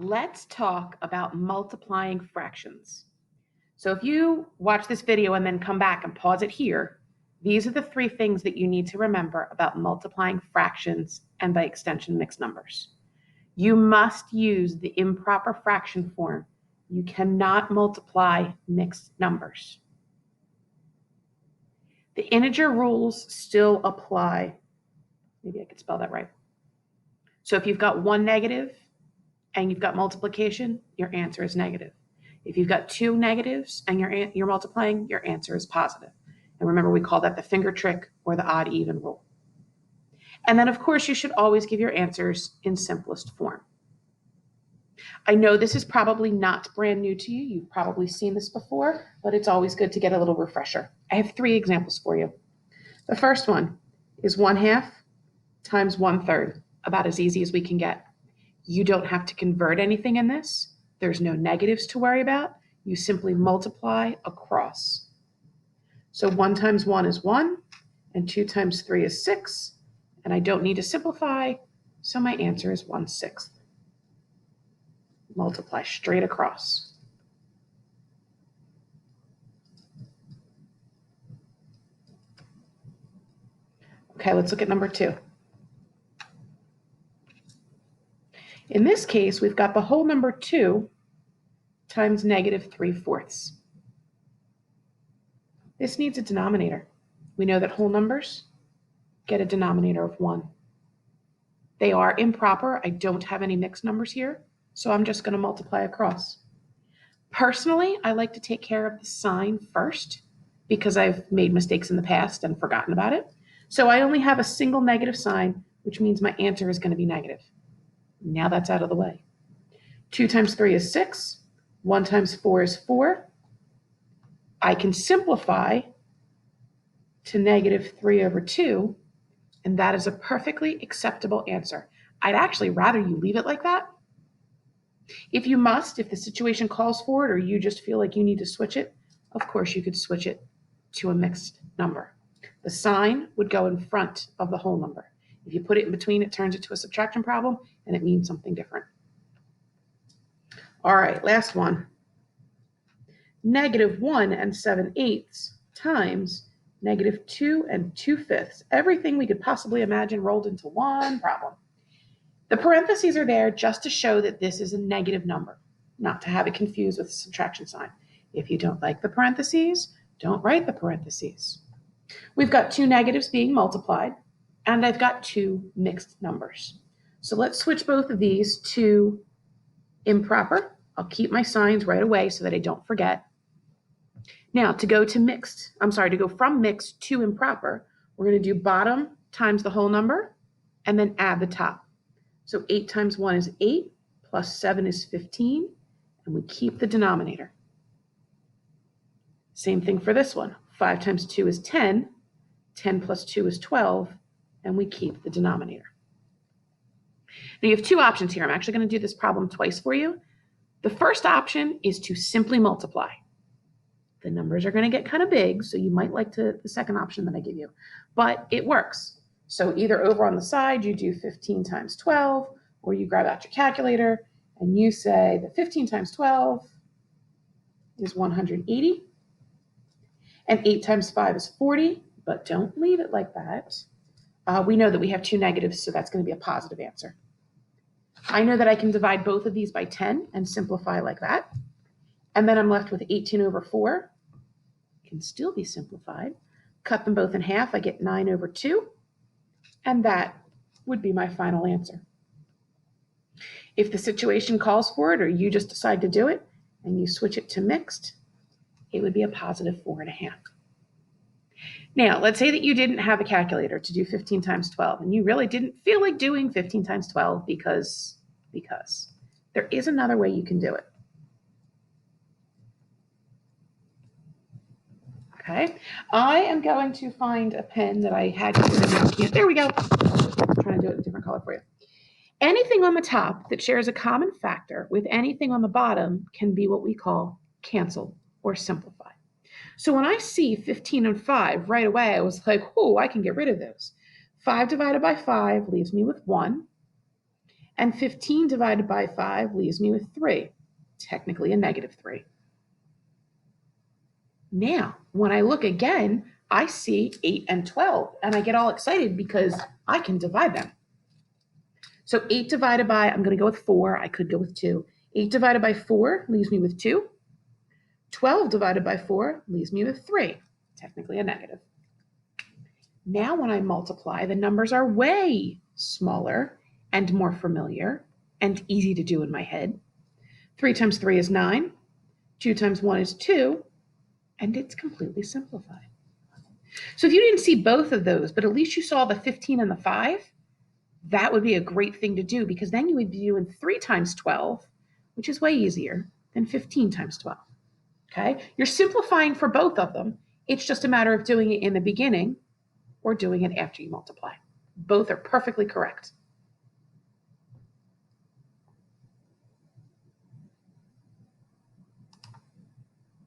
Let's talk about multiplying fractions. So if you watch this video and then come back and pause it here, these are the three things that you need to remember about multiplying fractions and by extension mixed numbers. You must use the improper fraction form. You cannot multiply mixed numbers. The integer rules still apply. Maybe I could spell that right. So if you've got one negative and you've got multiplication, your answer is negative. If you've got two negatives and you're multiplying, your answer is positive. And remember, we call that the finger trick or the odd even rule. And then, of course, you should always give your answers in simplest form. I know this is probably not brand new to you. You've probably seen this before, but it's always good to get a little refresher. I have three examples for you. The first one is 1/2 times 1/3, about as easy as we can get. You don't have to convert anything in this. There's no negatives to worry about. You simply multiply across. So 1 times 1 is 1, and 2 times 3 is 6, and I don't need to simplify, so my answer is 1/6. Multiply straight across. Okay, let's look at number 2. In this case, we've got the whole number 2 times -3/4. This needs a denominator. We know that whole numbers get a denominator of 1. They are improper. I don't have any mixed numbers here, so I'm just going to multiply across. Personally, I like to take care of the sign first because I've made mistakes in the past and forgotten about it. So I only have a single negative sign, which means my answer is going to be negative. Now that's out of the way. 2 times 3 is 6. 1 times 4 is 4. I can simplify to -3/2, and that is a perfectly acceptable answer. I'd actually rather you leave it like that. If you must, if the situation calls for it, or you just feel like you need to switch it, of course you could switch it to a mixed number. The sign would go in front of the whole number. If you put it in between, it turns into a subtraction problem, and it means something different. All right, last one. -1 7/8 times -2 2/5. Everything we could possibly imagine rolled into one problem. The parentheses are there just to show that this is a negative number, not to have it confused with a subtraction sign. If you don't like the parentheses, don't write the parentheses. We've got two negatives being multiplied, and I've got two mixed numbers. So let's switch both of these to improper. I'll keep my signs right away so that I don't forget. Now, to go from mixed to improper, we're going to do bottom times the whole number and then add the top. So 8 times 1 is 8, plus 7 is 15, and we keep the denominator. Same thing for this one. 5 times 2 is 10, 10 plus 2 is 12, and we keep the denominator. Now you have two options here. I'm actually going to do this problem twice for you. The first option is to simply multiply. The numbers are going to get kind of big, so you might like the second option that I give you, but it works. So either over on the side, you do 15 times 12, or you grab out your calculator and you say that 15 times 12 is 180, and 8 times 5 is 40, but don't leave it like that. We know that we have two negatives, so that's going to be a positive answer. I know that I can divide both of these by 10 and simplify like that. And then I'm left with 18/4. Can still be simplified. Cut them both in half. I get 9/2. And that would be my final answer. If the situation calls for it, or you just decide to do it, and you switch it to mixed, it would be a positive 4.5. Now, let's say that you didn't have a calculator to do 15 times 12, and you really didn't feel like doing 15 times 12 because there is another way you can do it. Okay, I am going to find a pen that I had here. There we go. I'm trying to do it in a different color for you. Anything on the top that shares a common factor with anything on the bottom can be what we call canceled or simplified. So when I see 15 and 5 right away, I was like, oh, I can get rid of those. 5 divided by 5 leaves me with 1. And 15 divided by 5 leaves me with 3, technically a negative 3. Now, when I look again, I see 8 and 12, and I get all excited because I can divide them. So 8 divided by, I'm going to go with 4. I could go with 2. 8 divided by 4 leaves me with 2. 12 divided by 4 leaves me with 3, technically a negative. Now when I multiply, the numbers are way smaller and more familiar and easy to do in my head. 3 times 3 is 9. 2 times 1 is 2. And it's completely simplified. So if you didn't see both of those, but at least you saw the 15 and the 5, that would be a great thing to do, because then you would be doing 3 times 12, which is way easier than 15 times 12. Okay? You're simplifying for both of them. It's just a matter of doing it in the beginning or doing it after you multiply. Both are perfectly correct.